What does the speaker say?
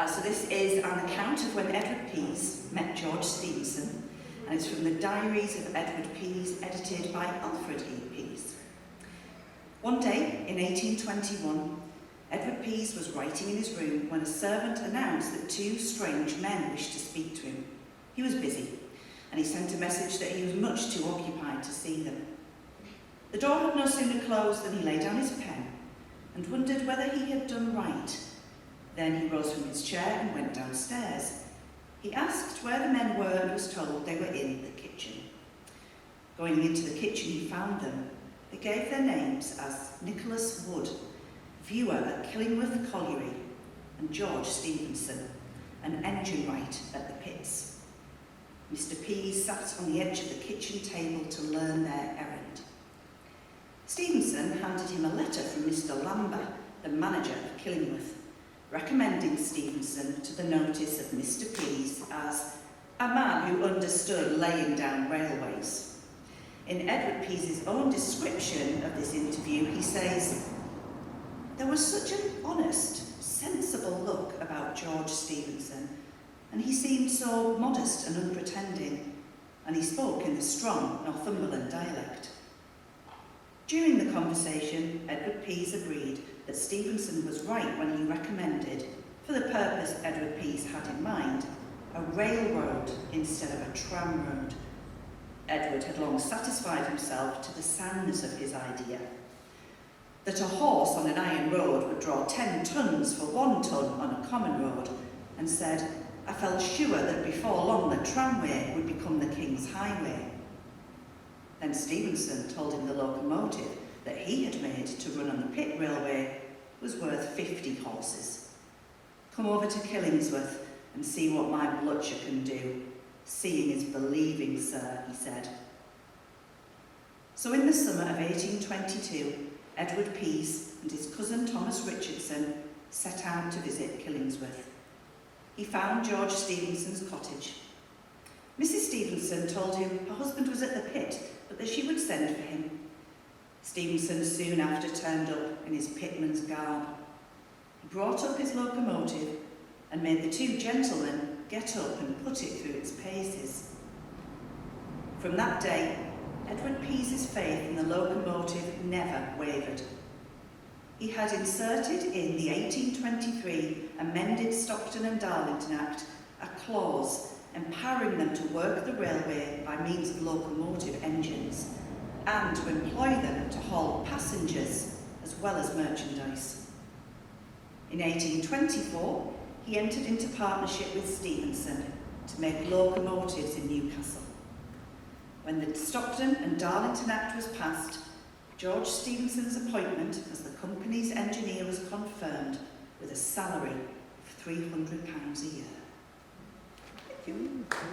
So this is an account of when Edward Pease met George Stephenson, and it's from the Diaries of Edward Pease, edited by Alfred E. Pease. One day in 1821, Edward Pease was writing in his room when a servant announced that two strange men wished to speak to him. He was busy, and he sent a message that he was much too occupied to see them. The door had no sooner closed than he laid down his pen and wondered whether he had done right. Then he rose from his chair and went downstairs. He asked where the men were and was told they were in the kitchen. Going into the kitchen, he found them. They gave their names as Nicholas Wood, viewer at Killingworth Colliery, and George Stephenson, an engine wright at the pits. Mr. Pease sat on the edge of the kitchen table to learn their errand. Stephenson handed him a letter from Mr. Lambert, the manager of Killingworth, recommending Stephenson to the notice of Mr. Pease as a man who understood laying down railways. In Edward Pease's own description of this interview, he says, "There was such an honest, sensible look about George Stephenson, and he seemed so modest and unpretending, and he spoke in the strong Northumberland dialect." During the conversation, Edward Pease agreed that Stephenson was right when he recommended, for the purpose Edward Pease had in mind, a railroad instead of a tramroad. Edward had long satisfied himself to the soundness of his idea, that a horse on an iron road would draw 10 tons for 1 ton on a common road, and said, "I felt sure that before long the tramway would become the King's Highway." Then Stephenson told him the locomotive that he had made to run on the pit railway was worth 50 horses. "Come over to Killingsworth and see what my Blutcher can do. Seeing is believing, sir," he said. So in the summer of 1822, Edward Pease and his cousin Thomas Richardson set out to visit Killingsworth. He found George Stephenson's cottage. Mrs. Stephenson told him her husband was at the pit, but that she would send for him. Stephenson soon after turned up in his pitman's garb. He brought up his locomotive and made the two gentlemen get up and put it through its paces. From that day, Edward Pease's faith in the locomotive never wavered. He had inserted in the 1823 amended Stockton and Darlington Act a clause empowering them to work the railway by means of locomotive engines and to employ them to haul passengers as well as merchandise. In 1824, he entered into partnership with Stephenson to make locomotives in Newcastle. When the Stockton and Darlington Act was passed, George Stephenson's appointment as the company's engineer was confirmed with a salary of £300 a year. Thank you.